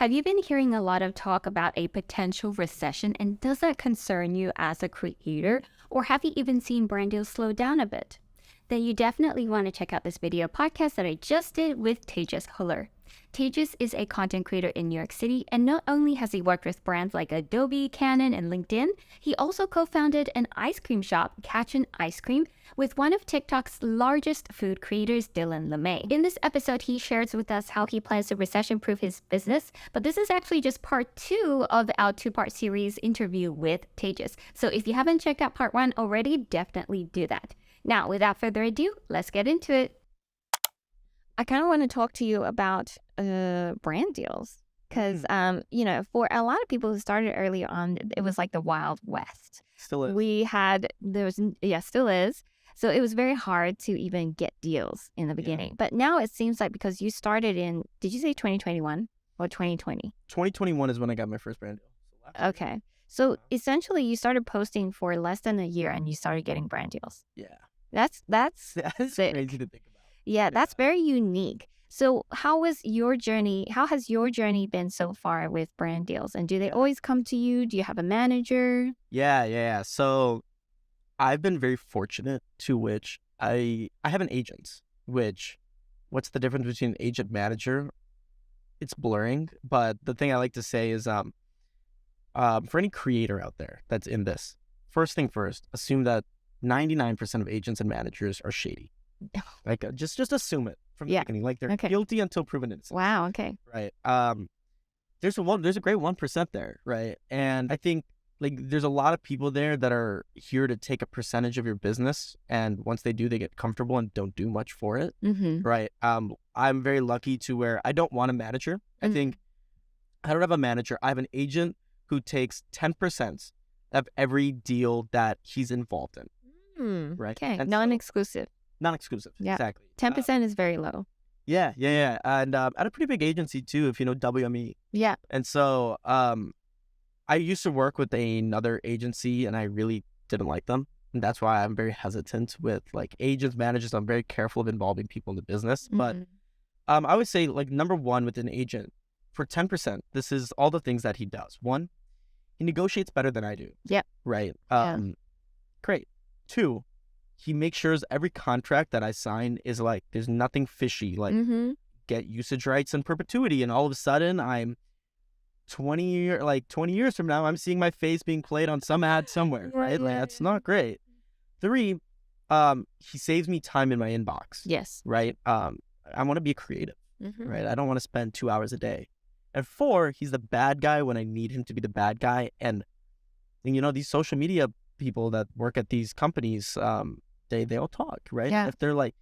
Have you been hearing a lot of talk about a potential recession, and does that concern you as a creator, or have you even seen brand deals slow down a bit? Then you definitely want to check out this video podcast that I just did with Tejas Hullur. Tejas is a content creator in New York City, and not only has he worked with brands like Adobe, Canon, and LinkedIn, he also co-founded an ice cream shop, Catchin' Ice Cream, with one of TikTok's largest food creators, Dylan LeMay. In this episode, he shares with us how he plans to recession-proof his business, but this is actually just part 2 of our 2-part series interview with Tejas. So if you haven't checked out part 1 already, definitely do that. Now, without further ado, let's get into it. I kind of want to talk to you about brand deals because, for a lot of people who started early on, it was like the Wild West. Still is. Still is. So it was very hard to even get deals in the beginning. Yeah. But now it seems like because you started in, did you say 2021 or 2020? 2021 is when I got my first brand deal. Okay. So essentially you started posting for less than a year and you started getting brand deals. Yeah. That's sick. Crazy to think about. Yeah, that's very unique. So how has your journey been so far with brand deals? And do they always come to you? Do you have a manager? Yeah. So I've been very fortunate to which I have an agent, which what's the difference between an agent and manager? It's blurring. But the thing I like to say is for any creator out there that's in this, first thing first, assume that 99% of agents and managers are shady. Like just assume it from the beginning. Like they're guilty until proven innocent. Wow. Okay. Right. There's a great 1% there, right? And I think like there's a lot of people there that are here to take a percentage of your business, and once they do, they get comfortable and don't do much for it. Mm-hmm. Right. I'm very lucky to where I don't want a manager. I think I don't have a manager. I have an agent who takes 10% of every deal that he's involved in. Right. Okay. And Non-exclusive. Non-exclusive. Yeah. Exactly. 10% is very low. Yeah. And at a pretty big agency too, if you know WME. Yeah. And so I used to work with another agency and I really didn't like them. And that's why I'm very hesitant with like agents, managers. I'm very careful of involving people in the business. Mm-hmm. But I would say like number one with an agent for 10%, this is all the things that he does. One, he negotiates better than I do. Yep. Right. Great. 2, he makes sure every contract that I sign is like, there's nothing fishy, like get usage rights in perpetuity. And all of a sudden I'm 20 years from now, I'm seeing my face being played on some ad somewhere. Right? Like, that's not great. 3, he saves me time in my inbox. Yes. Right. I want to be creative. Right. I don't want to spend 2 hours a day. And 4, he's the bad guy when I need him to be the bad guy. And these social media people that work at these companies, they all talk, right? Yeah. If they're like,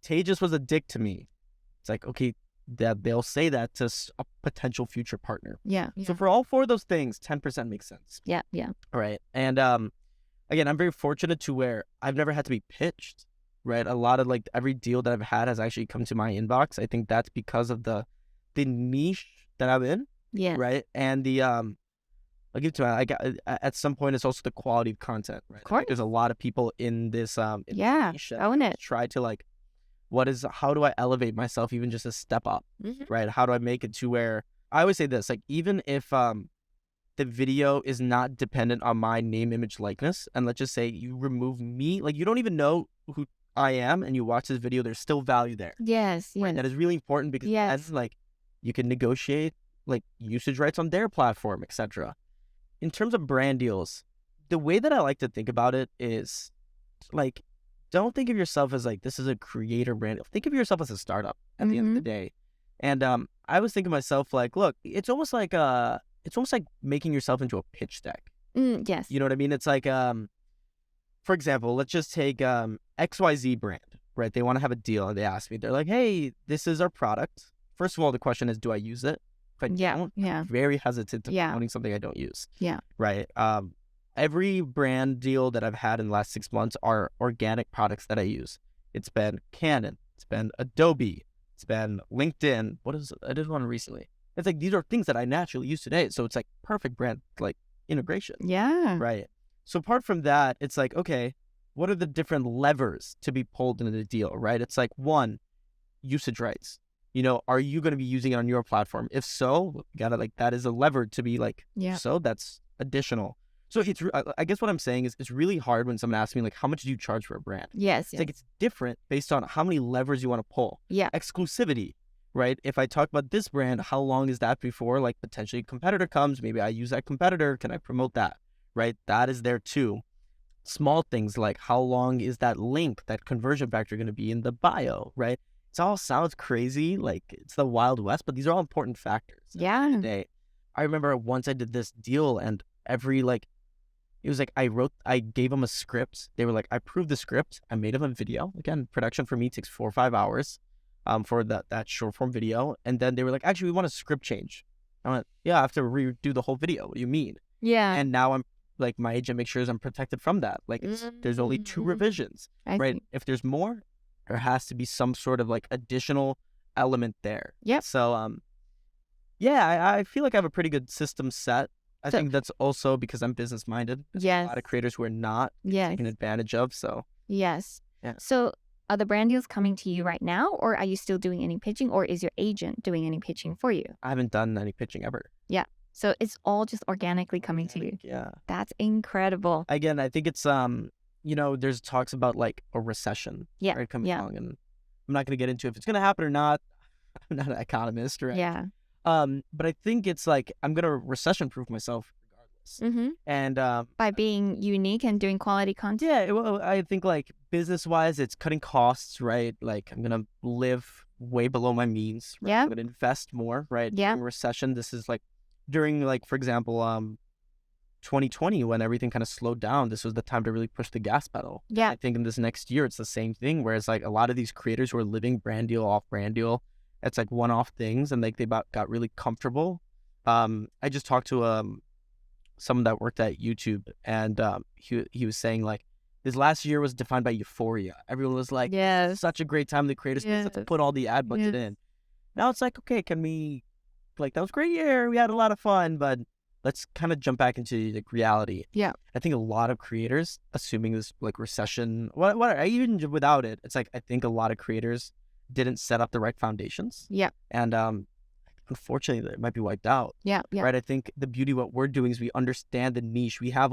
Tejas was a dick to me, it's like, okay, that they'll say that to a potential future partner. Yeah. So for all 4 of those things, 10% makes sense. Yeah. All right. And again, I'm very fortunate to where I've never had to be pitched, right? A lot of like every deal that I've had has actually come to my inbox. I think that's because of the niche that I'm in. Yeah. Right. And I'll give it to you. At some point, it's also the quality of content, right? Of course. There's a lot of people in this. Own it. Try to like, how do I elevate myself even just a step up, right? How do I make it to where I always say this, like, even if the video is not dependent on my name, image, likeness, and let's just say you remove me, like you don't even know who I am, and you watch this video, there's still value there. Yes. Right? That is really important because that's like you can negotiate like usage rights on their platform, etc. In terms of brand deals, the way that I like to think about it is like, don't think of yourself as like, this is a creator brand. Think of yourself as a startup at the end of the day. And I was thinking to myself, like, look, it's almost like making yourself into a pitch deck. Yes. You know what I mean? It's like, for example, let's just take XYZ brand, right? They want to have a deal and they ask me, they're like, hey, this is our product. First of all, the question is, do I use it? If I don't, I'm very hesitant to promoting something I don't use. Yeah. Right. Every brand deal that I've had in the last 6 months are organic products that I use. It's been Canon. It's been Adobe. It's been LinkedIn. I did one recently. It's like, these are things that I naturally use today. So it's like perfect brand, like integration. Yeah. Right. So apart from that, it's like, okay, what are the different levers to be pulled into the deal, right? It's like, 1, usage rights. are you going to be using it on your platform? If so, you gotta that is a lever to be so that's additional. So I guess what I'm saying is it's really hard when someone asks me how much do you charge for a brand? Yes. It's it's different based on how many levers you want to pull. Yeah. Exclusivity, right? If I talk about this brand, how long is that before potentially a competitor comes? Maybe I use that competitor. Can I promote that? Right? That is there too. Small things like how long is that link, that conversion factor going to be in the bio, right? It all sounds crazy, it's the Wild West, but these are all important factors. Yeah. Today, I remember once I did this deal, and every it was I gave them a script. They were like, I approved the script. I made them a video. Again, production for me takes 4 or 5 hours, for that short form video. And then they were like, actually, we want a script change. I went, yeah, I have to redo the whole video. What do you mean? Yeah. And now I'm my agent makes sure I'm protected from that. There's only 2 revisions, right? See. If there's more, there has to be some sort of additional element there. Yep. So, yeah, I feel like I have a pretty good system set. I think that's also because I'm business minded. Yes. A lot of creators who are not taken advantage of. So yes. Yeah. So are the brand deals coming to you right now, or are you still doing any pitching, or is your agent doing any pitching for you? I haven't done any pitching ever. Yeah. So it's all just organically coming to you. Yeah. That's incredible. Again, I think it's there's talks about a recession. Yeah. Right, coming along, and I'm not going to get into if it's going to happen or not. I'm not an economist, right? Yeah. But I think it's I'm gonna recession-proof myself regardless. Mm-hmm. And by being unique and doing quality content. Yeah, well, I think business-wise, it's cutting costs, right? I'm gonna live way below my means. Right? Yeah. I'm gonna invest more, right? Yeah. During recession, this is during for example, 2020 when everything kind of slowed down. This was the time to really push the gas pedal. Yeah. I think in this next year, it's the same thing. Whereas a lot of these creators who are living brand deal off brand deal. It's one-off things, and they got really comfortable. I just talked to someone that worked at YouTube, and he was saying this last year was defined by euphoria. Everyone was yes, such a great time in the creator space. Let's put all the ad budget in. Now it's okay, can we that was a great year. We had a lot of fun, but let's kind of jump back into reality. Yeah, I think a lot of creators, assuming this recession, what even without it, it's I think a lot of creators didn't set up the right foundations. Yeah. And unfortunately, it might be wiped out. Yeah. Right. I think the beauty of what we're doing is we understand the niche. We have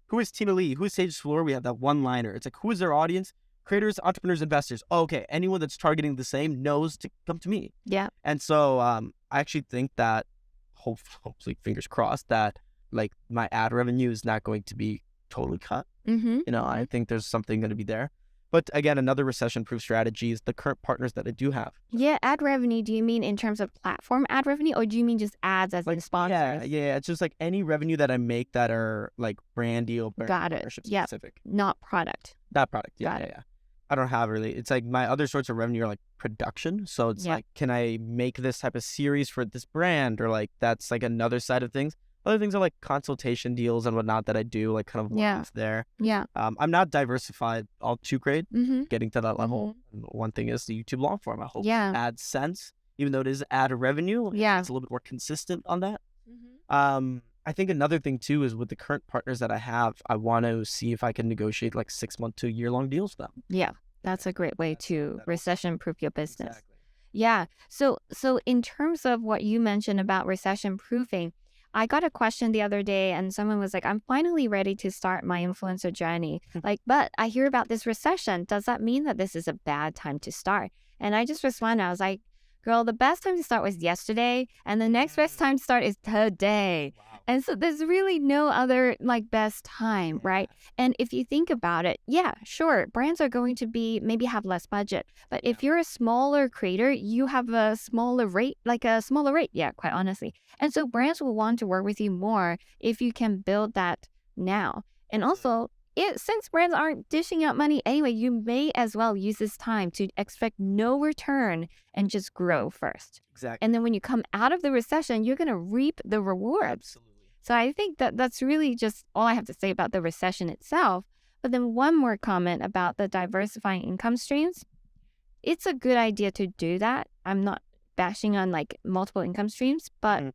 who is Tina Lee? Who is Tejas Hullur? We have that one-liner. It's who is their audience? Creators, entrepreneurs, investors. Oh, okay. Anyone that's targeting the same knows to come to me. Yeah. And so I actually think that hopefully, fingers crossed, that my ad revenue is not going to be totally cut. Mm-hmm. I think there's something going to be there. But again, another recession-proof strategy is the current partners that I do have. Yeah, ad revenue, do you mean in terms of platform ad revenue, or do you mean just ads as in sponsors? Yeah. It's just any revenue that I make that are brand deal, partnership specific. Not product. Not product, yeah. Got it. Yeah. I don't have really. It's my other sorts of revenue are production. So it's can I make this type of series for this brand, or that's another side of things. Other things are consultation deals and whatnot that I do, kind of there. Yeah. I'm not diversified all too great, getting to that level. Mm-hmm. One thing is the YouTube long form. I hope AdSense, even though it is ad revenue, it's a little bit more consistent on that. Mm-hmm. I think another thing too is with the current partners that I have, I want to see if I can negotiate 6-month to year-long deals with them. Yeah, that's a great way to recession-proof your business. Exactly. Yeah. So in terms of what you mentioned about recession-proofing, I got a question the other day, and someone was like, I'm finally ready to start my influencer journey. But I hear about this recession. Does that mean that this is a bad time to start? And I just responded, I was like, girl, the best time to start was yesterday, and the next best time to start is today. Wow. And so there's really no other best time, right? And if you think about it, yeah, sure, brands are going to maybe have less budget. But if you're a smaller creator, you have a smaller rate, yeah, quite honestly. And so brands will want to work with you more if you can build that now. And also, since brands aren't dishing out money anyway, you may as well use this time to expect no return and just grow first. Exactly. And then when you come out of the recession, you're going to reap the rewards. Absolutely. So I think that's really just all I have to say about the recession itself. But then one more comment about the diversifying income streams. It's a good idea to do that. I'm not bashing on multiple income streams, but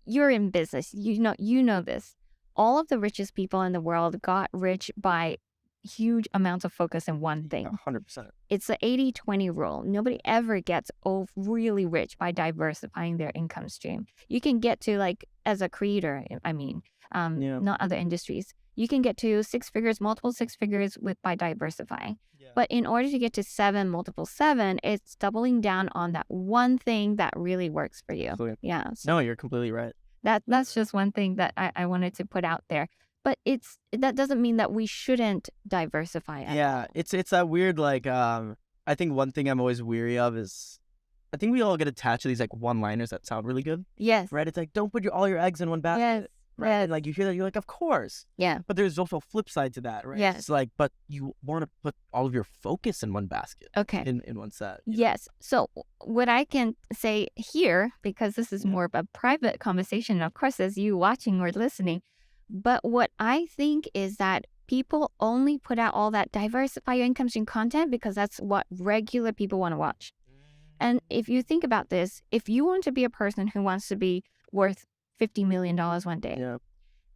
you're in business. You know this. All of the richest people in the world got rich by huge amounts of focus in one thing. 100%. It's the 80-20 rule. Nobody ever gets really rich by diversifying their income stream. You can get to, like, as a creator, not other industries. You can get to six figures, multiple six figures by diversifying. Yeah. But in order to get to 7, multiple 7, it's doubling down on that one thing that really works for you. Absolutely. Yeah. So No, you're completely right. that's just one thing that I wanted to put out there. But that doesn't mean that we shouldn't diversify at all. It's that weird, like, I think one thing I'm always weary of is, I think we all get attached to these, like, one-liners that sound really good. Yes. Right? It's like, don't put all your eggs in one basket. Yes. Right? Yes. And, like, you hear that, you're like, of course. Yeah. But there's also a flip side to that, right? Yes. It's like, but you want to put all of your focus in one basket. Okay. In one set. Yes. So what I can say here, because this is more of a private conversation, of course, as you watching or listening, but what I think is that people only put out all that diversify your income stream content because that's what regular people want to watch. And if you think about this, if you want to be a person who wants to be worth $50 million one day,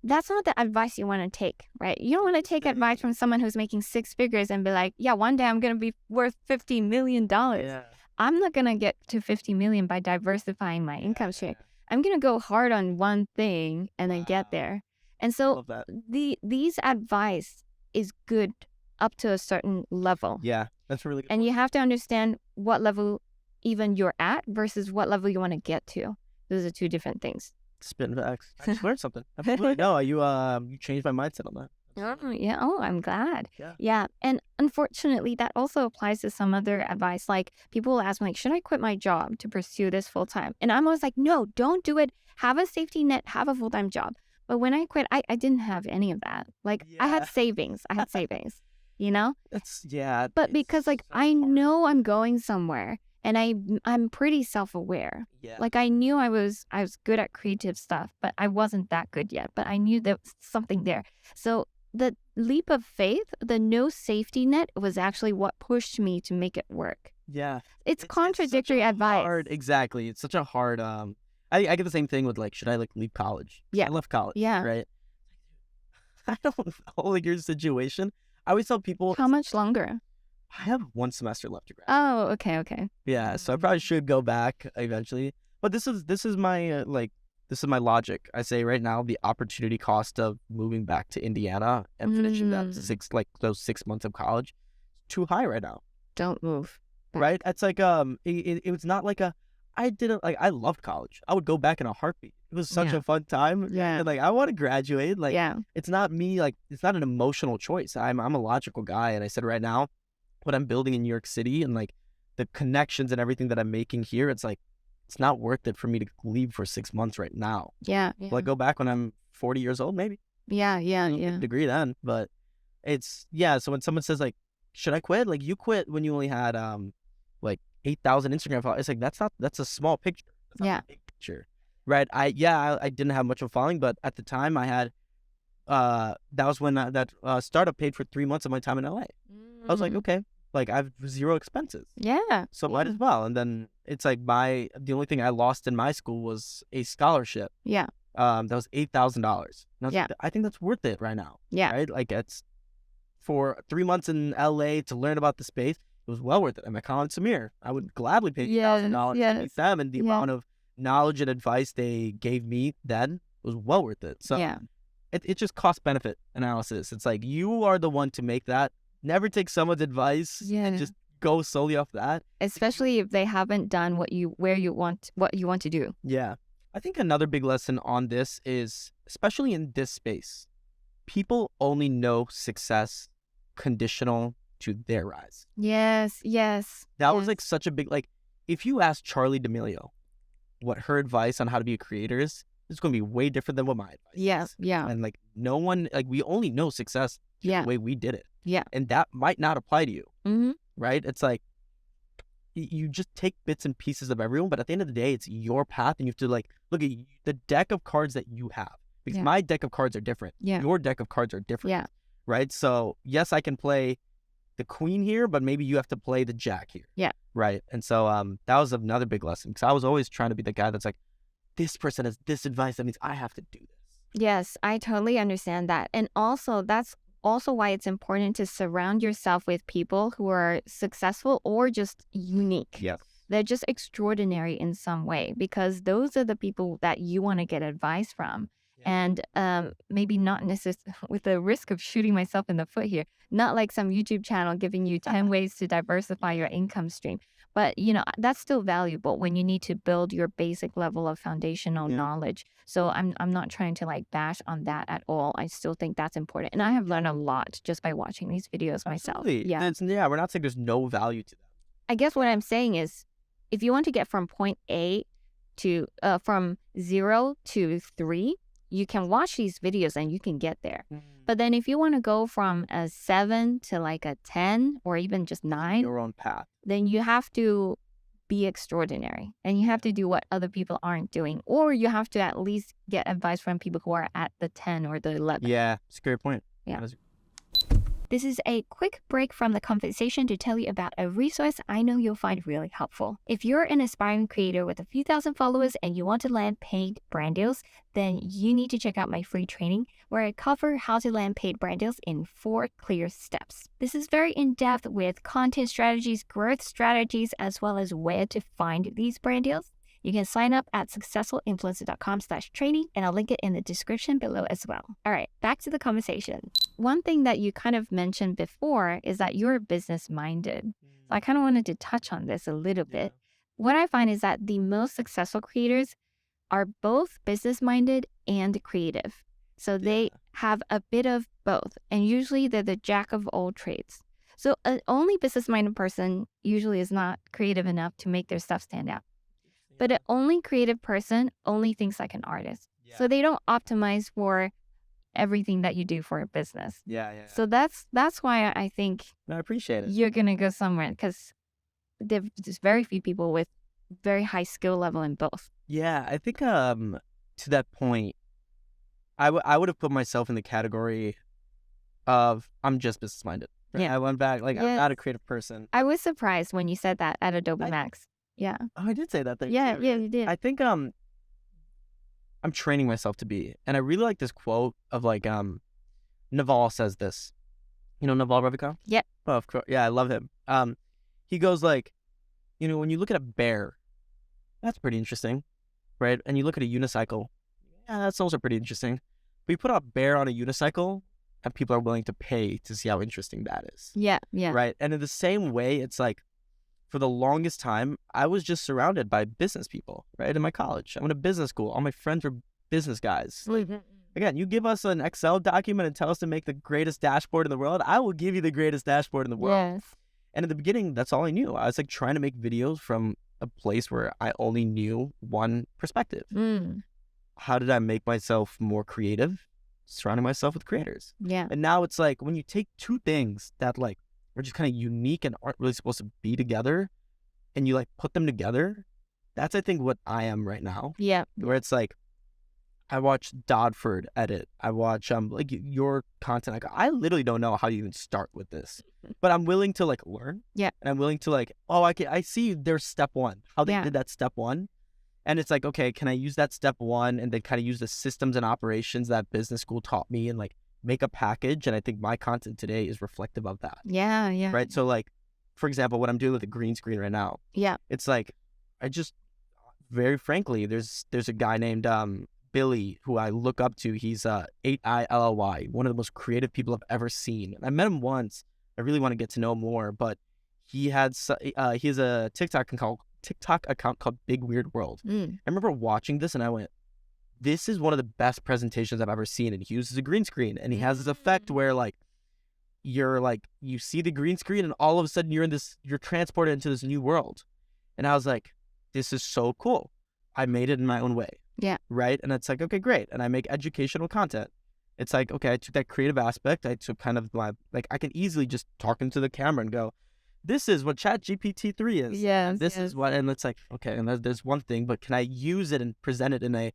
that's not the advice you want to take, right? You don't want to take advice from someone who's making 6 figures and be like, yeah, one day I'm going to be worth $50 million. Yeah. I'm not going to get to 50 million by diversifying my income stream. I'm going to go hard on one thing and then get there. And so these advice is good up to a certain level. Yeah, that's really good. And you have to understand what level even you're at versus what level you want to get to. Those are two different things. Spin facts. I just learned something. Absolutely. No, you changed my mindset on that. Oh, yeah. Oh, I'm glad. Yeah. Yeah. And unfortunately, that also applies to some other advice. Like, people will ask me, like, should I quit my job to pursue this full time? And I'm always like, no, don't do it. Have a safety net, have a full-time job. But when I quit, I didn't have any of that. Like, I had savings. You know? But because, like, I know I'm going somewhere. And I'm pretty self-aware. Yeah. Like, I knew I was good at creative stuff, but I wasn't that good yet. But I knew there was something there. So the leap of faith, the no safety net, was actually what pushed me to make it work. Yeah. It's contradictory advice. Exactly. It's such a hard... I get the same thing with, like, should I, like, leave college? Yeah. I left college. Yeah. Right? I don't know, like, your situation. I always tell people... How much longer? I have 1 semester left to graduate. Oh, okay. Yeah, so I probably should go back eventually. But this is my this is my logic. I say right now, the opportunity cost of moving back to Indiana and finishing those 6 months of college is too high right now. Don't move. Right? It's like it was not like I loved college. I would go back in a heartbeat. It was such a fun time. Yeah. And, like, I want to graduate. Like, it's not me. Like, it's not an emotional choice. I'm a logical guy, and I said right now, what I'm building in New York City and, like, the connections and everything that I'm making here, it's like, it's not worth it for me to leave for 6 months right now. Yeah. Will I go back when I'm 40 years old? Maybe. Yeah. Get a degree then. But it's, so when someone says, like, should I quit? Like, you quit when you only had, like, 8,000 Instagram followers. It's like, that's a small picture. That's not a big picture. Right. I didn't have much of a following, but at the time I had, that was when that startup paid for 3 months of my time in LA. I was like, okay, like, I have 0 expenses. Yeah. So might as well. And then it's like the only thing I lost in my school was a scholarship. Yeah. That was $8,000. Like, I think that's worth it right now. Yeah. Right. Like, it's for 3 months in LA to learn about the space. It was well worth it. I'm at Colin Samir. I would gladly pay $1,000 to meet them, and the amount of knowledge and advice they gave me then was well worth it. So it just cost benefit analysis. It's like, you are the one to make that. Never take someone's advice. Yeah. Just go solely off that. Especially if they haven't done what you want to do. Yeah. I think another big lesson on this is, especially in this space, people only know success conditional to their rise. Yes. That was, like, such a big, like, if you ask Charli D'Amelio what her advice on how to be a creator is, it's going to be way different than what my advice is. Yeah. And, like, no one, like, we only know success the way we did it. Yeah. And that might not apply to you. Mm-hmm. Right? It's like, you just take bits and pieces of everyone, but at the end of the day, it's your path, and you have to, like, look at the deck of cards that you have. Because my deck of cards are different. Yeah. Your deck of cards are different. Yeah. Right? So, yes, I can play the queen here, but maybe you have to play the jack here. Yeah. Right? And so that was another big lesson, because I was always trying to be the guy that's like, this person has this advice, that means I have to do this. Yes, I totally understand that. And also, that's also why it's important to surround yourself with people who are successful or just unique. Yes. They're just extraordinary in some way, because those are the people that you want to get advice from. Yeah. And maybe not necessarily, with the risk of shooting myself in the foot here, not like some YouTube channel giving you 10 ways to diversify your income stream. But, that's still valuable when you need to build your basic level of foundational knowledge. So I'm not trying to like bash on that at all. I still think that's important. And I have learned a lot just by watching these videos myself. Absolutely. Yeah. We're not saying there's no value to them. I guess what I'm saying is, if you want to get from point A to from 0 to 3, you can watch these videos and you can get there. But then if you want to go from a 7 to like a 10 or even just 9, your own path, then you have to be extraordinary and you have to do what other people aren't doing, or you have to at least get advice from people who are at the 10 or the 11. Yeah, it's a great point. Yeah. This is a quick break from the conversation to tell you about a resource I know you'll find really helpful. If you're an aspiring creator with a few thousand followers and you want to land paid brand deals, then you need to check out my free training where I cover how to land paid brand deals in 4 clear steps. This is very in-depth with content strategies, growth strategies, as well as where to find these brand deals. You can sign up at successfulinfluencer.com/training, and I'll link it in the description below as well. All right, back to the conversation. One thing that you kind of mentioned before is that you're business-minded. So I kind of wanted to touch on this a little bit. What I find is that the most successful creators are both business-minded and creative. So they have a bit of both, and usually they're the jack of all trades. So an only business-minded person usually is not creative enough to make their stuff stand out. But an only creative person only thinks like an artist. Yeah. So they don't optimize for everything that you do for a business. Yeah. So that's why I think I appreciate it. You're going to go somewhere, because there's very few people with very high skill level in both. Yeah, I think to that point, I would have put myself in the category of I'm just business minded. Right? Yeah. I went back, I'm not a creative person. I was surprised when you said that at Adobe Max. Yeah. Oh, I did say that thing. Yeah, you did. I think I'm training myself to be. And I really like this quote of Naval says this. You know Naval Ravikant? Yeah. Oh, of course. Yeah, I love him. He goes when you look at a bear, that's pretty interesting, right? And you look at a unicycle, yeah, that's also pretty interesting. But you put a bear on a unicycle and people are willing to pay to see how interesting that is. Yeah. Right? And in the same way, it's like, for the longest time, I was just surrounded by business people, right? In my college, I went to business school. All my friends were business guys. Again, you give us an Excel document and tell us to make the greatest dashboard in the world, I will give you the greatest dashboard in the world. Yes. And in the beginning, that's all I knew. I was trying to make videos from a place where I only knew one perspective. How did I make myself more creative? Surrounding myself with creators. Yeah. And now it's when you take two things that are just kind of unique and aren't really supposed to be together, and you put them together, that's I think what I am right now. Yeah. Where it's I watch Dodford edit, I watch your content. I literally don't know how to even start with this, but I'm willing to learn. Yeah. And I'm willing to I see there's step 1, how they did that step 1. And it's okay, can I use that step 1 and then kind of use the systems and operations that business school taught me and make a package? And I think my content today is reflective of that. Yeah. Right. So for example, what I'm doing with the green screen right now. Yeah. It's I just, very frankly, there's a guy named Billy who I look up to. He's 8ILLY, one of the most creative people I've ever seen. And I met him once. I really want to get to know more, but he has a TikTok account called Big Weird World. I remember watching this and I went, this is one of the best presentations I've ever seen. And he uses a green screen, and he has this effect where you see the green screen and all of a sudden you're transported into this new world. And I was like, this is so cool. I made it in my own way. Yeah. Right. And it's okay, great. And I make educational content. It's okay, I took that creative aspect. I took kind of my, I can easily just talk into the camera and go, this is what ChatGPT-3 is. Yeah. This is what, and it's okay, and there's one thing, but can I use it and present it in a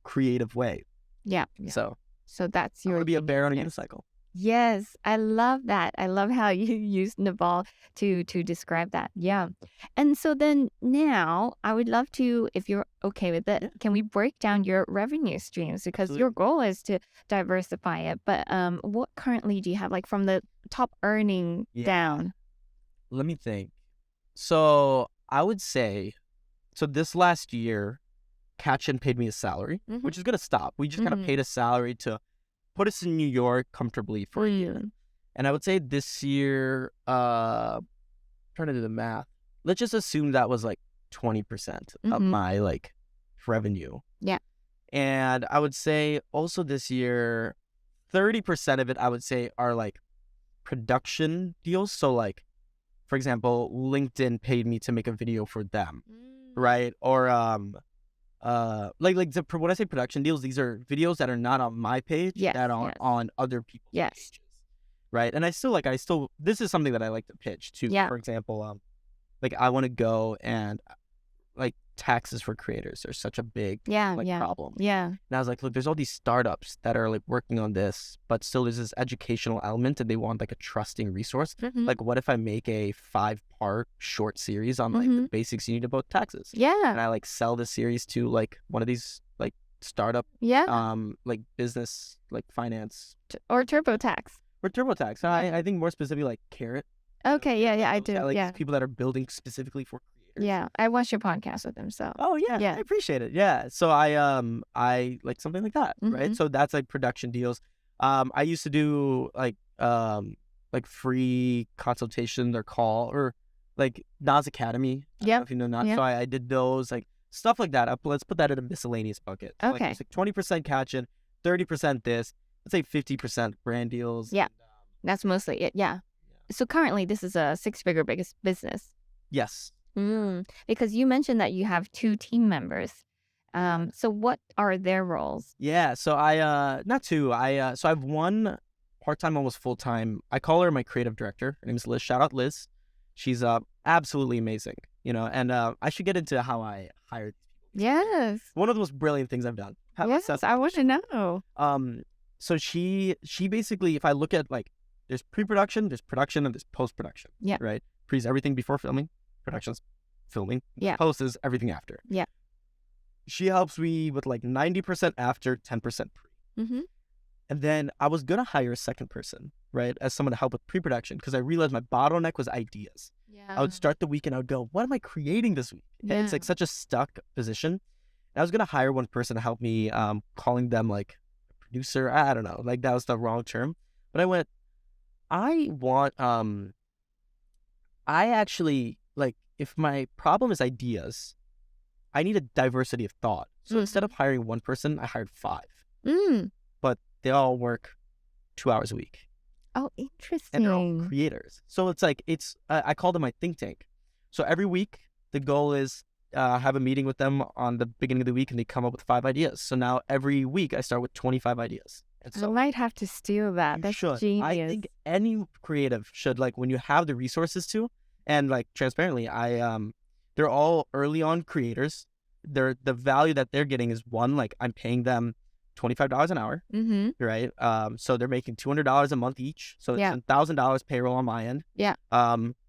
creative way? Yeah. So that's your... I want to be a bear on a unicycle. Yes, I love that. I love how you use Naval to describe that. Yeah. And so then now I would love to, if you're okay with it, Yeah. can we break down your revenue streams? Because your Absolutely. goal is to diversify it. But what currently do you have, like from the top earning Yeah. down? Let me think. So I would say, so this last year, Catchin paid me a salary, which is gonna stop. We just kind of paid a salary to put us in New York comfortably for a year. And I would say this year, trying to do the math. Let's just assume that was like 20% of my like revenue. Yeah. And I would say also this year, 30% of it I would say are like production deals. So like, for example, LinkedIn paid me to make a video for them, right? Or when I say production deals, these are videos that are not on my page, that are on other people's pages, right? And I still this is something that I like to pitch too. For example, like I want to go and like taxes for creators are such a big problem. Yeah. And I was like, look, there's all these startups that are like working on this, but still there's this educational element and they want like a trusting resource. Like, what if I make a 5-part short series on like the basics you need about taxes? Yeah. And I like sell the series to like one of these like startup, like business, like finance Or TurboTax. or TurboTax. I think more specifically like Carrot. Okay. Yeah. I do. Like people that are building specifically for creators. Yeah, I watched your podcast with them, so. Oh yeah, I appreciate it. Yeah, so I like something like that, right? So that's like production deals. I used to do like free consultation or call or like Nas Academy. I don't know if you know Nas. So I did those like stuff like that. Let's put that in a miscellaneous bucket. So Okay. like 20% catching, 30% this. Let's say 50% brand deals. Yeah, that's mostly it. Yeah. So currently, this is a 6-figure biggest business. Yes. Because you mentioned that you have 2 team members. So what are their roles? Yeah, so I not two. So I have one part-time, almost full-time. I call her my creative director. Her name is Liz. Shout out Liz. She's absolutely amazing, and I should get into how I hired people. Yes. One of the most brilliant things I've done. Yes, I want to know. So she basically, if I look at like, there's pre-production, there's production, and there's post-production. Yeah. Right? Pre's everything before filming. Production's filming. Yeah. Post is everything after. Yeah. She helps me with like 90% after, 10% pre. And then I was going to hire a second person, right, as someone to help with pre-production because I realized my bottleneck was ideas. Yeah. I would start the week and I would go, what am I creating this week? And it's like such a stuck position. And I was going to hire one person to help me, calling them like a producer. I don't know. Like that was the wrong term. But I went, I want, I actually, like, if my problem is ideas, I need a diversity of thought. So instead of hiring one person, I hired 5. But they all work 2 hours a week. Oh, interesting. And they're all creators. So it's like, I call them my think tank. So every week, the goal is have a meeting with them on the beginning of the week and they come up with 5 ideas. So now every week I start with 25 ideas. And so I might have to steal that. That's genius. I think any creative should, like, when you have the resources to, and like transparently, they're all early on creators. The value that they're getting is one, like I'm paying them $25 an hour, right? So they're making $200 a month each. So it's $1,000 payroll on my end. Yeah.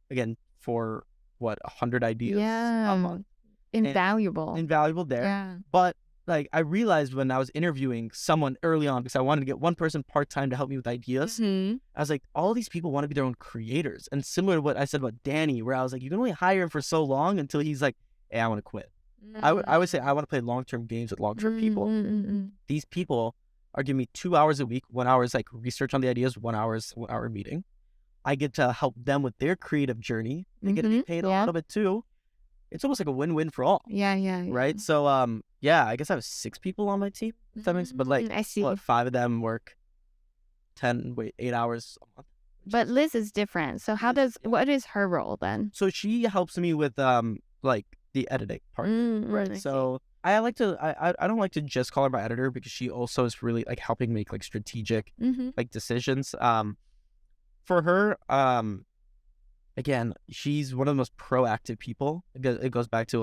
Again, for what, 100 ideas a month. Invaluable. Invaluable there. Yeah. But like I realized when I was interviewing someone early on, because I wanted to get one person part-time to help me with ideas, I was like, all these people want to be their own creators. And similar to what I said about Danny, where I was like, you can only hire him for so long until he's like, hey, I want to quit. I would say I want to play long-term games with long-term people. These people are giving me 2 hours a week. 1 hour is like research on the ideas, 1 hour meeting. I get to help them with their creative journey. They get to be paid a little bit too. It's almost like a win-win for all. Yeah. Right? So, I guess I have 6 people on my team. If that makes sense. But like, I see. 5 of them work 8 hours a month. But Liz is different. So what is her role then? So she helps me with like the editing part. Right. So I like to, I don't like to just call her my editor because she also is really like helping make like strategic like decisions. For her, again, she's one of the most proactive people. It goes back to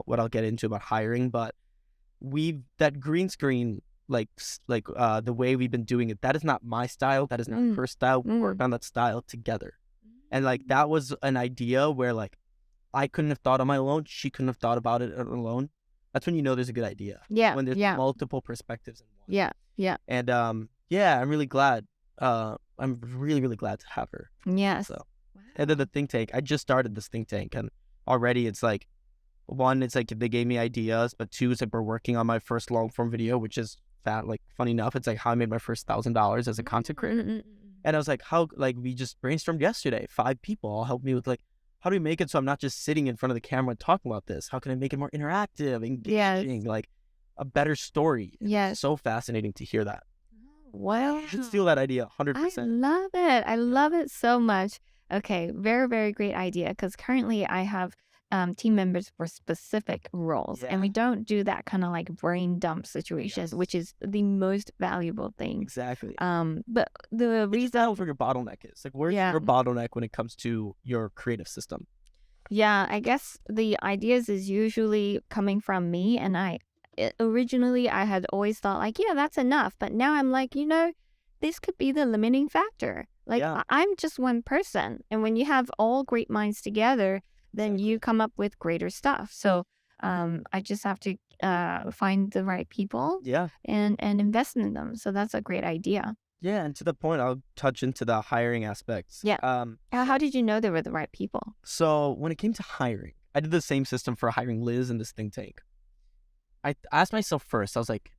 what I'll get into about hiring, but that green screen the way we've been doing it, that is not my style. That is not her style. We worked on that style together. And like, that was an idea where like, I couldn't have thought on my own. She couldn't have thought about it alone. That's when you know there's a good idea. Yeah. When there's multiple perspectives in one. Yeah. Yeah. And I'm really glad. I'm really, really glad to have her. Yes. So, and then the think tank. I just started this think tank, and already it's like, one, it's like they gave me ideas, but two, it's like we're working on my first long form video, which is funny enough, it's like how I made my first $1,000 as a content creator. And I was like, we just brainstormed yesterday. 5 people all helped me with like, how do we make it so I'm not just sitting in front of the camera and talking about this? How can I make it more interactive, engaging, like a better story? Yes. It's so fascinating to hear that. Wow. You should steal that idea 100%. I love it. I love it so much. Okay, very, very great idea, because currently I have team members for specific roles, and we don't do that kind of like brain dump situations, which is the most valuable thing. Exactly. But the reason where your bottleneck is, like, where's your bottleneck when it comes to your creative system? Yeah, I guess the ideas is usually coming from me, and originally I had always thought like, yeah, that's enough, but now I'm like, this could be the limiting factor. Like, I'm just one person, and when you have all great minds together, then you come up with greater stuff. So I just have to find the right people and invest in them. So that's a great idea. Yeah, and to the point, I'll touch into the hiring aspects. Yeah. How did you know they were the right people? So when it came to hiring, I did the same system for hiring Liz in this think tank. I asked myself first, I was like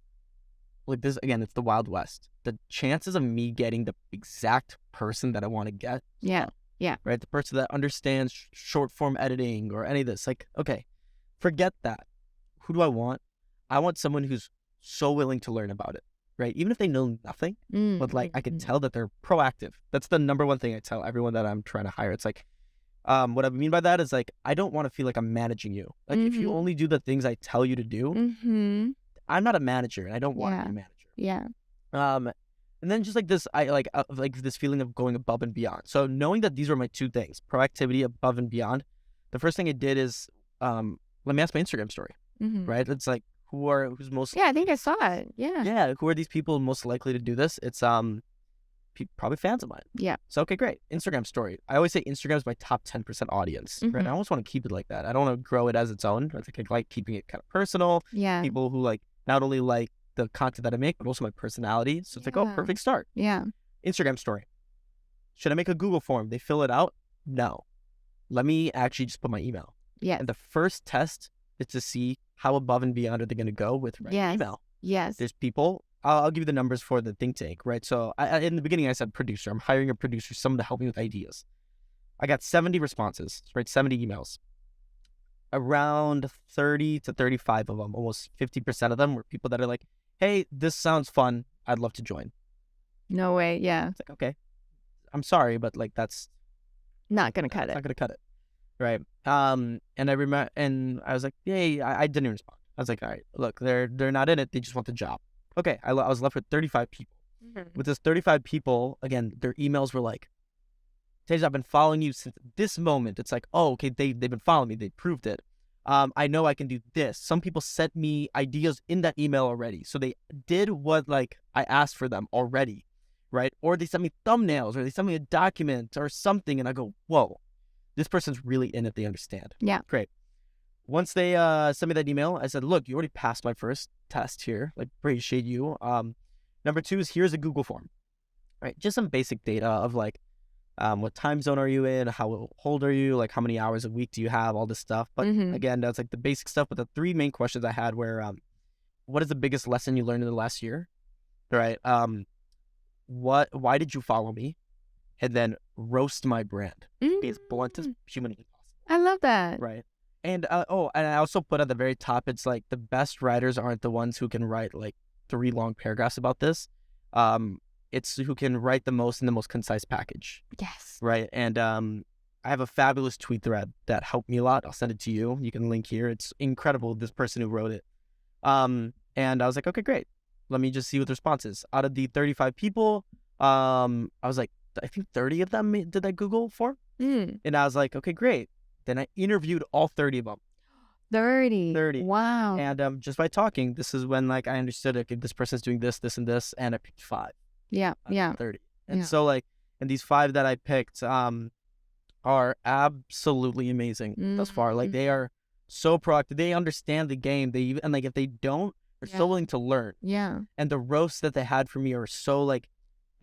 this, again, it's the Wild West. The chances of me getting the exact person that I want to get. Yeah. Right? The person that understands short form editing or any of this. Like, okay, forget that. Who do I want? I want someone who's so willing to learn about it, right? Even if they know nothing, but like I can tell that they're proactive. That's the number one thing I tell everyone that I'm trying to hire. It's like, what I mean by that is like, I don't want to feel like I'm managing you. Like, if you only do the things I tell you to do, I'm not a manager, and I don't want to be a manager. Yeah. And then just like this, I like this feeling of going above and beyond. So knowing that these were my 2 things, proactivity, above and beyond, the first thing I did is, let me ask my Instagram story, right? It's like, who's most... Yeah, I think I saw it. Yeah. Yeah, who are these people most likely to do this? It's probably fans of mine. Yeah. So, okay, great. Instagram story. I always say Instagram is my top 10% audience, right? I almost want to keep it like that. I don't want to grow it as its own. I think I like keeping it kind of personal. Yeah. People who like not only like the content that I make, but also my personality. So it's like, oh, perfect start. Yeah. Instagram story. Should I make a Google form? They fill it out? No. Let me actually just put my email. Yeah. And the first test is to see how above and beyond are they going to go with writing email. Yes. There's people. I'll give you the numbers for the think tank, right? So in the beginning, I said producer. I'm hiring a producer, someone to help me with ideas. I got 70 responses, right? 70 emails. Around 30 to 35 of them, almost 50% of them were people that are like, hey, this sounds fun. I'd love to join. No way. Yeah. It's like, okay, I'm sorry, but like, that's not going to cut it. Not going to cut it. Right. And I remember, and I was like, yay, I didn't respond. I was like, all right, look, they're not in it. They just want the job. Okay. I was left with 35 people. With this 35 people, again, their emails were like, Tejas, I've been following you since this moment. It's like, oh, okay, they've been following me. They proved it. I know I can do this. Some people sent me ideas in that email already. So they did what like I asked for them already, right? Or they sent me thumbnails, or they sent me a document or something. And I go, whoa, this person's really in it. They understand. Yeah. Great. Once they sent me that email, I said, look, you already passed my first test here. Like, appreciate you. Number 2 is here's a Google form, right? Just some basic data of like, what time zone are you in? How old are you? Like, how many hours a week do you have? All this stuff. But again, that's like the basic stuff. But the 3 main questions I had were, what is the biggest lesson you learned in the last year? Right. Why did you follow me? And then roast my brand. Be as blunt as humanly possible. I love that. Right. And, and I also put at the very top, it's like the best writers aren't the ones who can write like 3 long paragraphs about this. It's who can write the most in the most concise package. Yes. Right. And I have a fabulous tweet thread that helped me a lot. I'll send it to you. You can link here. It's incredible, this person who wrote it. And I was like, okay, great. Let me just see what the response is. Out of the 35 people, I was like, I think 30 of them did that Google form. And I was like, okay, great. Then I interviewed all 30 of them. 30. 30. Wow. And just by talking, this is when like I understood, okay, this person's doing this, this, and this, and I picked 5. Yeah. Yeah. 30. And Yeah. so like, and these 5 that I picked are absolutely amazing thus far. Like they are so proactive. They understand the game. They even, and like if they don't, they're so willing to learn. Yeah. And the roasts that they had for me are so like,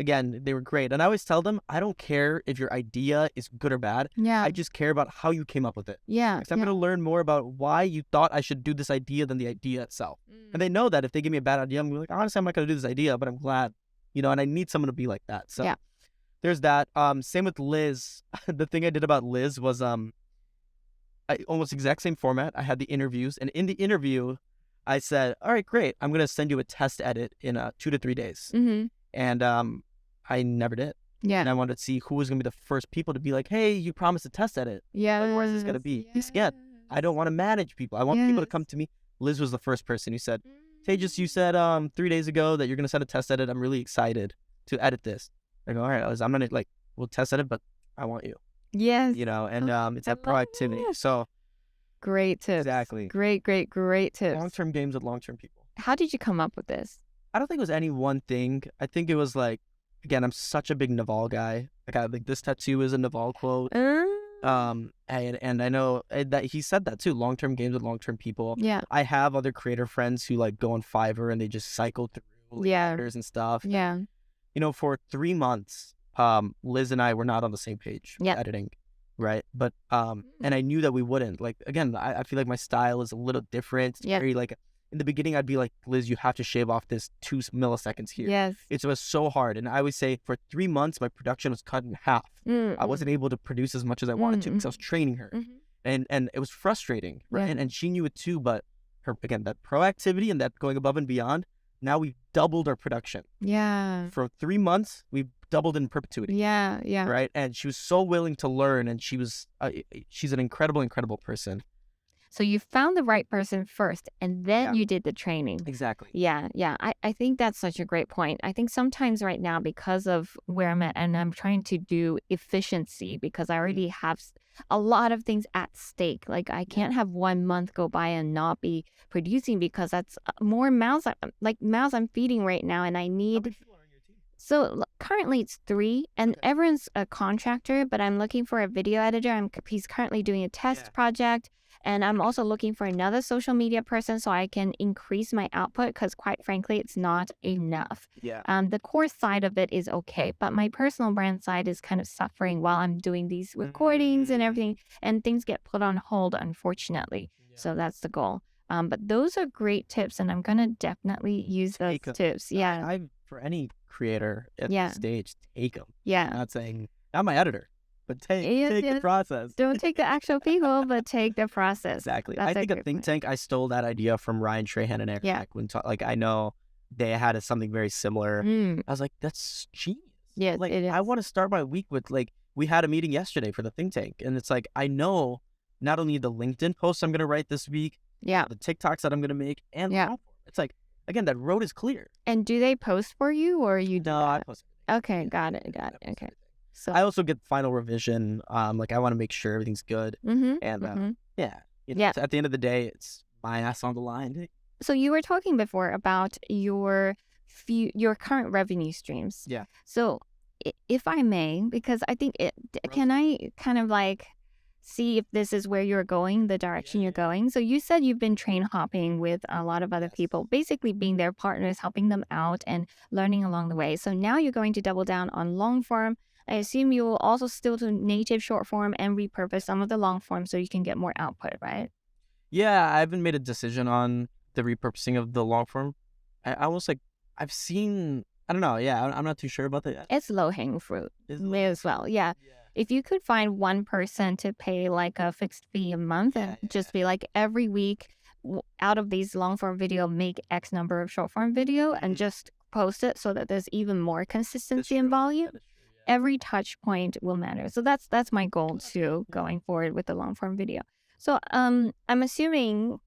again, they were great. And I always tell them, I don't care if your idea is good or bad. Yeah. I just care about how you came up with it. Yeah. Because I'm going to learn more about why you thought I should do this idea than the idea itself. And they know that if they give me a bad idea, I'm like, honestly, I'm not going to do this idea, but I'm glad, and I need someone to be like that. So there's that. Same with Liz. The thing I did about Liz was almost exact same format. I had the interviews, and in the interview, I said, all right, great. I'm going to send you a test edit in 2 to 3 days. And I never did. Yeah. And I wanted to see who was going to be the first people to be like, hey, you promised a test edit. Yeah. Like, where's this going to be? Again, I don't want to manage people. I want people to come to me. Liz was the first person who said, Tejas, you said 3 days ago that you're going to send a test edit. I'm really excited to edit this. I go, all right, Liz, I'm going to like, we'll test edit, but I want you. Yes. And it's that proactivity. So great tips. Exactly. Great tips. Long-term games with long-term people. How did you come up with this? I don't think it was any one thing. I think it was like, again, I'm such a big Naval guy. Like this tattoo is a Naval quote. And I know that he said that too. Long-term games with long-term people. Yeah. I have other creator friends who like go on Fiverr and they just cycle through creators and stuff. Yeah. For 3 months, Liz and I were not on the same page with editing, right? But and I knew that we wouldn't. Like again, I feel like my style is a little different. It's very like. In the beginning, I'd be like, Liz, you have to shave off this 2 milliseconds here. Yes. It was so hard. And I always say for 3 months, my production was cut in half. I wasn't able to produce as much as I wanted to because I was training her. And it was frustrating. Right? And she knew it too. But again, that proactivity and that going above and beyond, now we've doubled our production. Yeah. For 3 months, we've doubled in perpetuity. Yeah. Yeah. Right? And she was so willing to learn. And she's an incredible, incredible person. So you found the right person first, and then you did the training. Exactly. Yeah. I think that's such a great point. I think sometimes right now, because of where I'm at, and I'm trying to do efficiency because I already have a lot of things at stake. Like I can't have 1 month go by and not be producing because that's more mouths I'm feeding right now, and I need. So currently it's 3, and everyone's a contractor, but I'm looking for a video editor. He's currently doing a test project. And I'm also looking for another social media person so I can increase my output because quite frankly, it's not enough. Yeah. The course side of it is okay, but my personal brand side is kind of suffering while I'm doing these recordings and everything, and things get put on hold, unfortunately. So that's the goal. But those are great tips, and I'm going to definitely use those tips. Yeah. For any creator at this stage, take them. Yeah. I'm not saying, I'm my editor. But take the process. Don't take the actual people, but take the process. Exactly. That's I think a think tank, I stole that idea from Ryan Trahan and Eric. Yeah. I know they had something very similar. I was like, that's genius. Yes, like, it is. I want to start my week with, like, we had a meeting yesterday for the think tank. And it's like, I know not only the LinkedIn posts I'm going to write this week, the TikToks that I'm going to make, and the platform. It's like, again, that road is clear. And do they post for you or you do? No, I post. Okay, got it. Okay. So I also get final revision. Like I want to make sure everything's good. And at the end of the day, it's my ass on the line. So you were talking before about your current revenue streams. Yeah. So if I may, because I think can I kind of like see if this is where you're going, the direction you're going? So you said you've been train hopping with a lot of other people, basically being their partners, helping them out and learning along the way. So now you're going to double down on long form. I assume you will also still do native short form and repurpose some of the long form so you can get more output, right? Yeah, I haven't made a decision on the repurposing of the long form. I almost I've seen, I don't know. Yeah, I'm not too sure about that. It's low hanging fruit as well. Yeah. If you could find one person to pay like a fixed fee a month and just be like every week out of these long form video, make X number of short form video and just post it so that there's even more consistency and volume. Every touch point will matter. So that's my goal too, going forward with the long form video. So I'm assuming,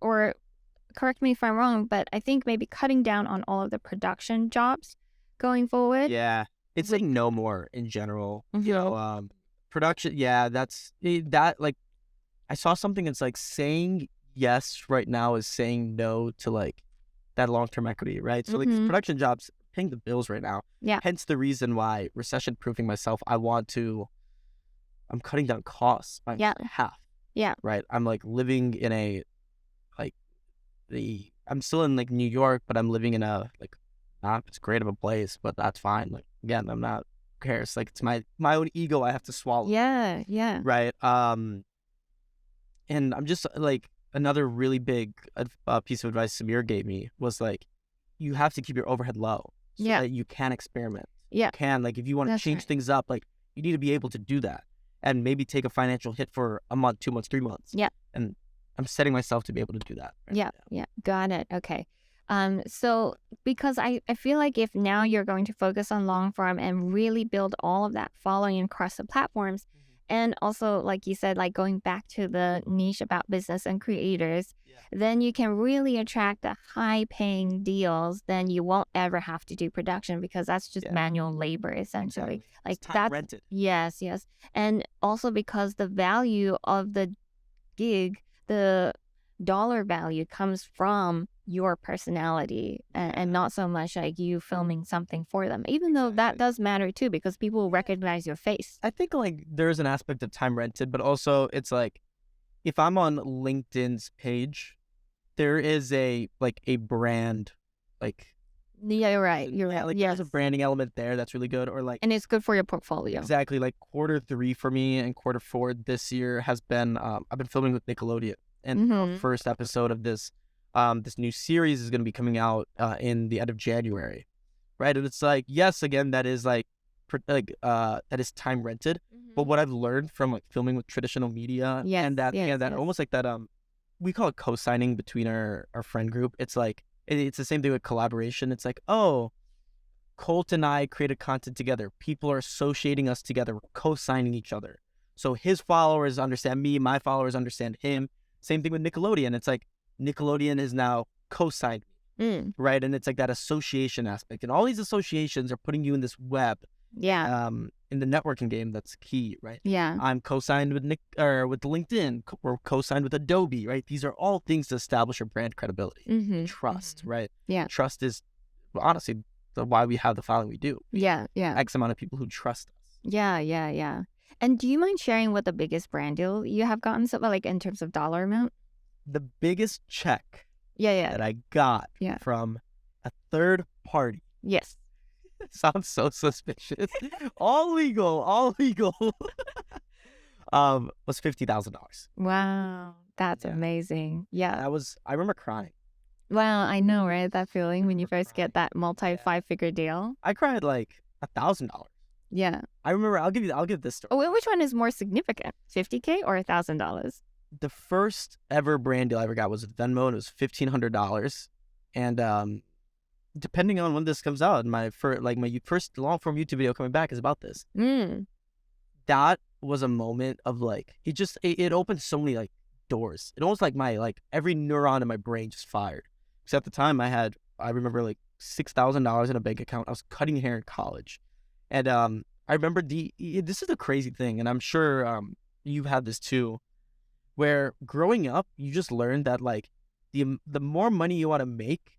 or correct me if I'm wrong, but I think maybe cutting down on all of the production jobs going forward. Yeah, it's saying no more in general. Production. Yeah, that's that. Like, I saw something that's like saying yes right now is saying no to like that long-term equity, right? So like these production jobs paying the bills right now. Yeah. Hence the reason why recession-proofing myself, I'm cutting down costs by half. Yeah. Right. I'm like living in I'm still in like New York, but I'm living in a like not as great of a place, but that's fine. Like again, I'm not who cares. Like it's my own ego I have to swallow. Yeah. Yeah. Right. And I'm just like another really big piece of advice Samir gave me was like, you have to keep your overhead low so that you can experiment. Yeah. You can, like, if you want to change things up, like you need to be able to do that and maybe take a financial hit for a month, 2 months, 3 months. Yeah. And I'm setting myself to be able to do that. Right? Yeah. Got it. Okay. So because I feel like if now you're going to focus on long form and really build all of that following across the platforms, and also, like you said, like going back to the niche about business and creators, then you can really attract the high-paying deals. Then you won't ever have to do production because that's just manual labor, essentially. Exactly. Like it's time that's rented. Yes. And also because the value of the gig, the dollar value comes from your personality and not so much like you filming something for them, even though that does matter too because people will recognize your face. I think like there's an aspect of time rented, but also it's like if I'm on LinkedIn's page, there is a brand, like Yeah, you're right. like there's a branding element there that's really good, or like, and it's good for your portfolio. Exactly. Like Q3 for me and Q4 this year has been I've been filming with Nickelodeon, and the first episode of this new series is going to be coming out in the end of January, right? And it's like, yes, again, that is that is time rented, but what I've learned from like filming with traditional media almost like that we call it co-signing between our friend group. It's like it's the same thing with collaboration. It's like, oh, Colt and I created content together. People are associating us together. We're co-signing each other. So his followers understand me. My followers understand him. Same thing with Nickelodeon. It's like Nickelodeon is now co-signed me, right? And it's like that association aspect. And all these associations are putting you in this web. Yeah. In the networking game, that's key, right? Yeah. I'm co-signed with with LinkedIn. We're co-signed with Adobe, right? These are all things to establish your brand credibility, trust, right? Yeah. Trust is honestly why we have the following we do. Yeah. X amount of people who trust us. Yeah. And do you mind sharing what the biggest brand deal you have gotten, so like in terms of dollar amount? The biggest check that I got from a third party. Yes. Sounds so suspicious. all legal. Was $50,000. Wow, that's amazing. Yeah. I remember crying. Well, I know, right? That feeling when you first get that multi-5-figure deal. I cried like $1,000. Yeah. I remember. I'll give this story. Oh, which one is more significant, $50K or $1,000? The first ever brand deal I ever got was with Venmo, and it was $1,500. And depending on when this comes out, my first long form YouTube video coming back is about this. That was a moment of like it opened so many like doors. It almost like my every neuron in my brain just fired. Because at the time I remember like $6,000 in a bank account. I was cutting hair in college, and I remember this is the crazy thing, and I'm sure you've had this too, where growing up you just learned that like the more money you want to make.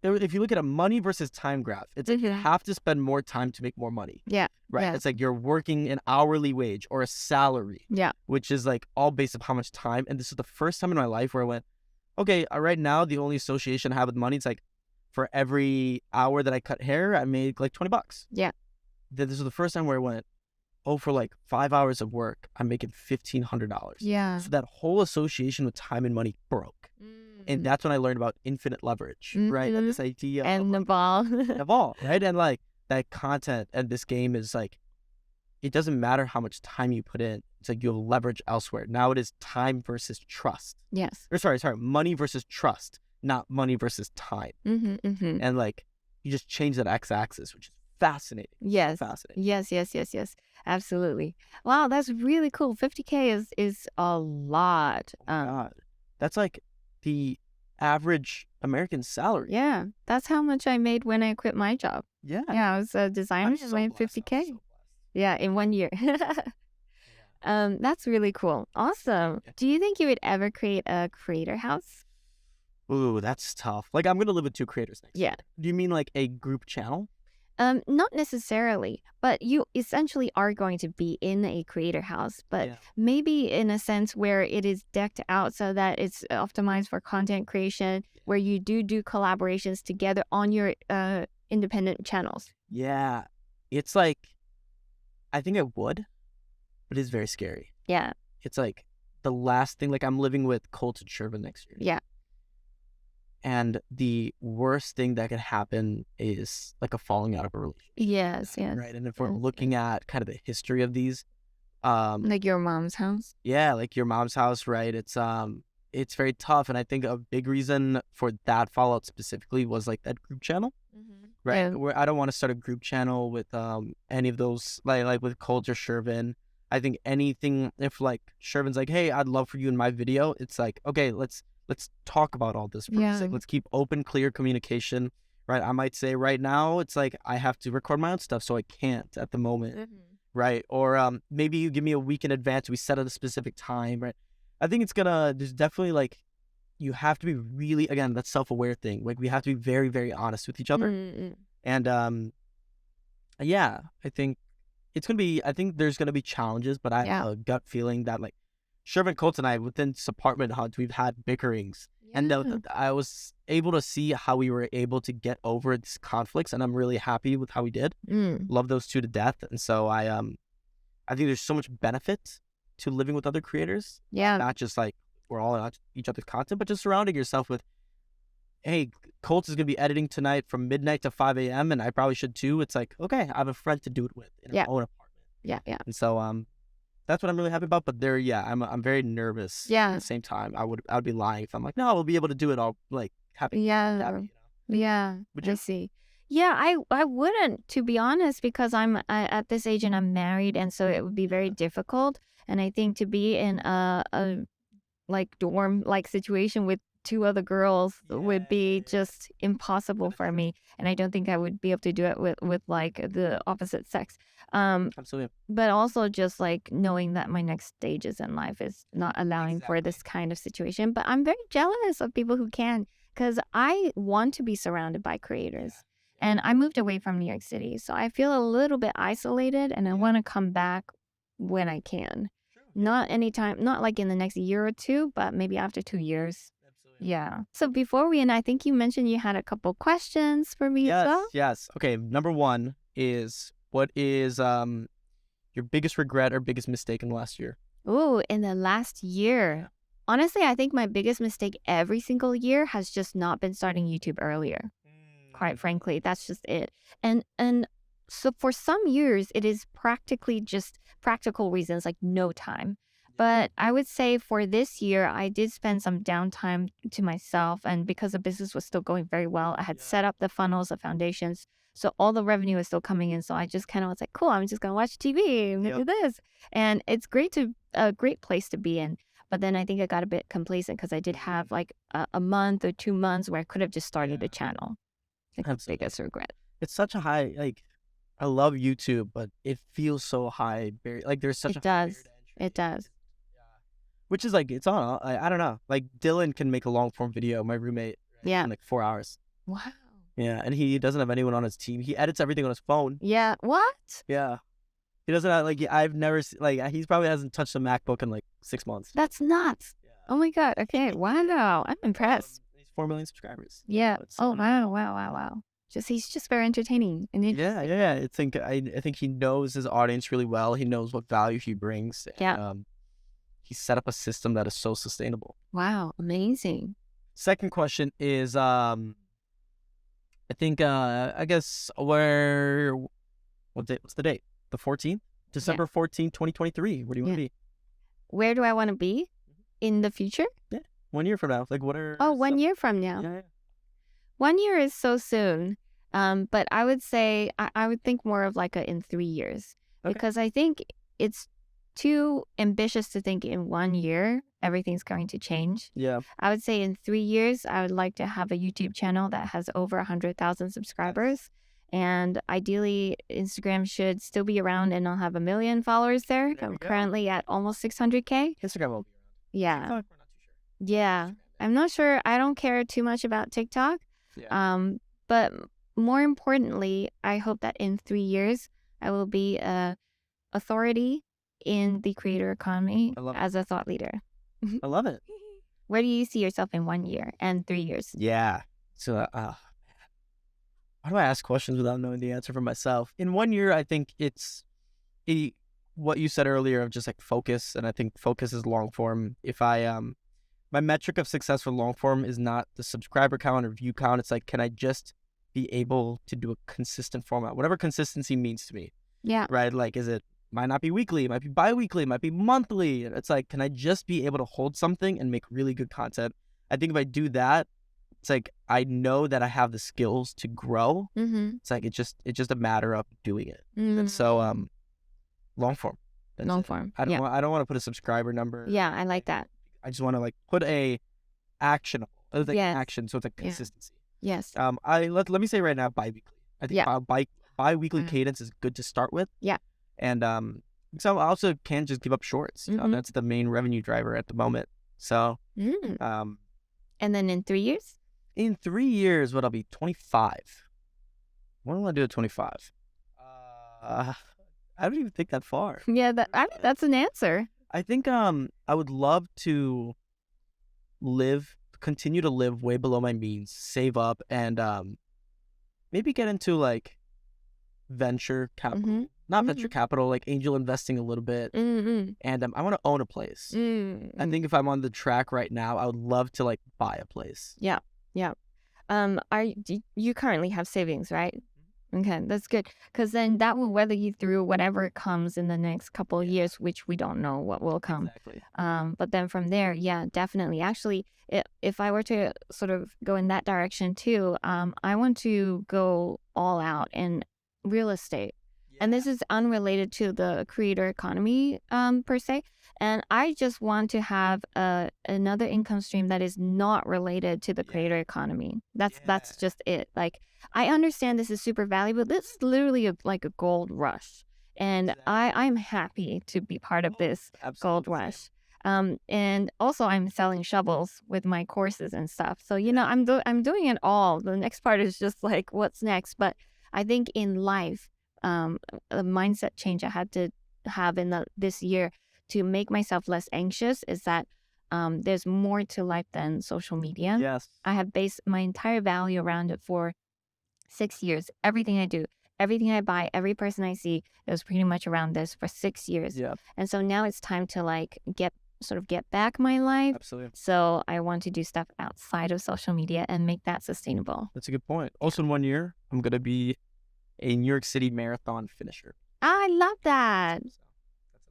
If you look at a money versus time graph, it's like you have to spend more time to make more money. Yeah. Right. Yeah. It's like you're working an hourly wage or a salary. Yeah. Which is like all based on how much time. And this is the first time in my life where I went, okay, right now the only association I have with money is like for every hour that I cut hair, I made like $20. Yeah. Then this was the first time where I went, oh, for like 5 hours of work, I'm making $1,500. Yeah. So that whole association with time and money broke. And that's when I learned about infinite leverage, right? And this idea and of the ball. the ball, right? And like that content and this game is like, it doesn't matter how much time you put in. It's like you have leverage elsewhere. Now it is time versus trust. Yes. Or sorry, money versus trust, not money versus time. And like you just change that x-axis, which is fascinating. Yes. Fascinating. Yes. Absolutely. Wow, that's really cool. 50K is a lot. God. That's like the average American salary. Yeah, that's how much I made when I quit my job. Yeah. I was a designer and made 50K. Yeah, in 1 year. That's really cool. Awesome. Yeah. Do you think you would ever create a creator house? Ooh, that's tough. Like, I'm gonna live with 2 creators next Yeah. year. Do you mean like a group channel? Not necessarily, but you essentially are going to be in a creator house, but Yeah. maybe in a sense where it is decked out so that it's optimized for content creation, where you do collaborations together on your independent channels. Yeah. It's like, I think I would, but it's very scary. Yeah. It's like the last thing, like I'm living with Colt and Shervin next year. Yeah. And the worst thing that could happen is like a falling out of a relationship. Yes. Right. And if we're looking at kind of the history of these, like your mom's house. yeah, like your mom's house, right? It's very tough. And I think a big reason for that fallout specifically was like that group channel. Right. Yeah. Where I don't want to start a group channel with any of those like with Colt or Shervin. I think anything, if like Shervin's like, hey, I'd love for you in my video, it's like, okay, let's talk about all this first. Like, let's keep open, clear communication. Right. I might say right now it's like I have to record my own stuff, so I can't at the moment. Right. Or maybe you give me a week in advance, we set at a specific time, right? I think there's definitely like, you have to be really, again, that self-aware thing. Like we have to be very, very honest with each other. And yeah, I think there's gonna be challenges, but I have a gut feeling that like Shervin, Colt, and I within this apartment hunt, we've had bickerings. And I was able to see how we were able to get over these conflicts, and I'm really happy with how we did. Love those 2 to death. And so I think there's so much benefit to living with other creators. Yeah. Not just like we're all on each other's content, but just surrounding yourself with, hey, Colt is going to be editing tonight from midnight to 5 a.m. and I probably should too. It's like, okay, I have a friend to do it with in our own apartment. Yeah. And so that's what I'm really happy about. But I'm very nervous. Yeah. At the same time, I would be lying if I'm like, no, we'll be able to do it all like happy. Yeah. Happy, Yeah. I see. Yeah, I wouldn't, to be honest, because I'm at this age and I'm married, and so it would be very difficult. And I think to be in a like dorm like situation with 2 other girls would be just impossible for me, and I don't think I would be able to do it with like the opposite sex. Absolutely. But also just like knowing that my next stages in life is not allowing for this kind of situation. But I'm very jealous of people who can, because I want to be surrounded by creators. And I moved away from New York City, so I feel a little bit isolated, and I want to come back when I can. Not anytime, not like in the next year or 2, but maybe after 2 years. Absolutely. Yeah. So before we end, I think you mentioned you had a couple questions for me as well. Yes. Okay. Number 1 is, what is your biggest regret or biggest mistake in the last year? Oh, in the last year. Honestly, I think my biggest mistake every single year has just not been starting YouTube earlier. Quite frankly, that's just it. And so for some years, it is practically just practical reasons, like no time. But I would say for this year, I did spend some downtime to myself. And because the business was still going very well, I had set up the funnels, the foundations. So all the revenue is still coming in. So I just kind of was like, cool, I'm just going to watch TV and do this. And it's a great place to be in. But then I think I got a bit complacent because I did have like a month or 2 months where I could have just started a channel. That's the biggest regret. It's such a high, like, I love YouTube, but it feels so high. Like there's such a high barrier to entry. It does. Which is like, it's on, I don't know. Like Dylan can make a long form video, my roommate, in like 4 hours. Wow. Yeah, and he doesn't have anyone on his team. He edits everything on his phone. Yeah. What? Yeah. He doesn't have, like, I've never, like, he probably hasn't touched a MacBook in like 6 months. That's nuts. Yeah. Oh my God. Okay. Wow. I'm impressed. He's 4 million subscribers. Yeah. Oh, wow. He's just very entertaining. And yeah. I think he knows his audience really well. He knows what value he brings. Yeah. He set up a system that is so sustainable. Wow. Amazing. Second question is, I think, I guess, what's the date? The 14th? December 14th, 2023. Where do you want to be? Where do I want to be in the future? Yeah. 1 year from now. Like, what are... 1 year from now. Yeah. 1 year is so soon. But I would say, I would think more of like in 3 years. Okay. Because I think it's too ambitious to think in 1 year everything's going to change. Yeah. I would say in 3 years, I would like to have a YouTube channel that has over 100,000 subscribers. And ideally, Instagram should still be around and I'll have 1 million followers there. There we I'm go. currently at almost 600K. Instagram will be around. Yeah. TikTok, we're not too sure. Yeah. I'm not sure. I don't care too much about TikTok. Yeah. But more importantly, I hope that in 3 years, I will be a authority in the creator economy as a thought leader. I love it. Where do you see yourself in 1 year and 3 years? Yeah. So, how do I ask questions without knowing the answer for myself? In 1 year, I think it's what you said earlier of just like focus, and I think focus is long form. If I my metric of success for long form is not the subscriber count or view count. It's like, can I just be able to do a consistent format, whatever consistency means to me. Yeah. Right? Like, might not be weekly, it might be bi-weekly, it might be monthly. It's like, can I just be able to hold something and make really good content? I think if I do that, it's like, I know that I have the skills to grow. It's like, it's just a matter of doing it. And so, long form. Long form. I don't want to put a subscriber number. Yeah, I like that. I just want to like put a actionable, action, so it's like consistency. Yes. Let me say right now, bi-weekly. I think bi-weekly cadence is good to start with. Yeah. And so I also can't just give up shorts. You know, that's the main revenue driver at the moment. So and then in 3 years? In 3 years, what, I'll be 25. What do I do at 25? I don't even think that far. Yeah, that's an answer. I think I would love to continue to live way below my means, save up, and maybe get into like venture capital. Not venture capital, like angel investing a little bit. And I want to own a place. I think if I'm on the track right now, I would love to like buy a place. Yeah. You currently have savings, right? Okay, that's good. Because then that will weather you through whatever comes in the next couple of years, which we don't know what will come. Exactly. But then from there, yeah, definitely. Actually, if I were to sort of go in that direction too, I want to go all out in real estate. And this is unrelated to the creator economy per se. And I just want to have another income stream that is not related to the creator economy. That's just it. Like, I understand this is super valuable. This is literally like a gold rush. And I'm happy to be part of this gold rush. And also I'm selling shovels with my courses and stuff. So, you know, I'm doing it all. The next part is just like, what's next? But I think in life, the mindset change I had to have in this year to make myself less anxious is that there's more to life than social media. Yes. I have based my entire value around it for 6 years. Everything I do, everything I buy, every person I see, it was pretty much around this for 6 years. Yeah. And so now it's time to like get back my life. Absolutely. So I want to do stuff outside of social media and make that sustainable. That's a good point. Also in 1 year, I'm going to be a New York City marathon finisher. I love that. So,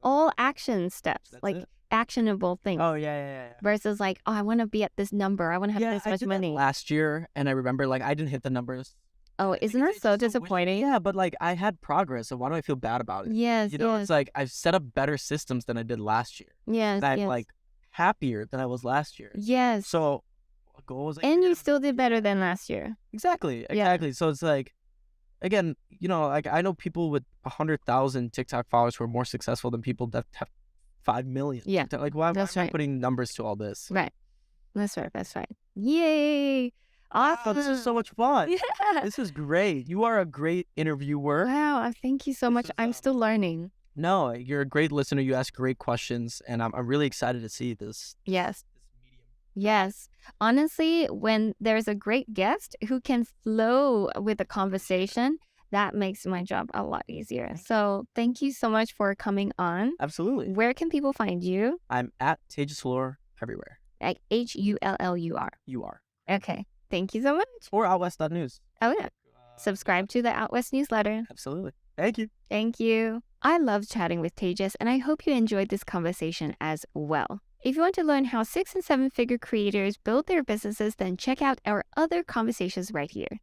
all action steps, that's like it. Actionable things. Oh, yeah. Versus like, oh, I want to be at this number. I want to have this I much did money. that last year, and I remember like I didn't hit the numbers. Oh, isn't that so disappointing? Yeah, but like I had progress, so why do I feel bad about it? Yes, you know, yes. It's like I've set up better systems than I did last year. Yes, And I'm yes. like happier than I was last year. Yes. So a goal was like, And you still did better than last year. Exactly. Yeah. So it's like, again, you know, like I know people with 100,000 TikTok followers who are more successful than people that have 5 million. Yeah, TikTok. Like, why am that's I right. putting numbers to all this? Right. That's right. Yay. Awesome. Oh, this is so much fun. Yeah. This is great. You are a great interviewer. Wow. Thank you so much. is, I'm still learning. No, you're a great listener. You ask great questions, and I'm really excited to see this. Yes. This medium. Yes. Honestly, when there's a great guest who can flow with the conversation, that makes my job a lot easier. So thank you so much for coming on. Absolutely. Where can people find you? I'm at Tejas Hullur everywhere. Like HULLUR. You are. Okay. Thank you so much. Or outwest.news. Oh, yeah. Subscribe to the Out West newsletter. Absolutely. Thank you. Thank you. I love chatting with Tejas, and I hope you enjoyed this conversation as well. If you want to learn how 6- and 7-figure creators build their businesses, then check out our other conversations right here.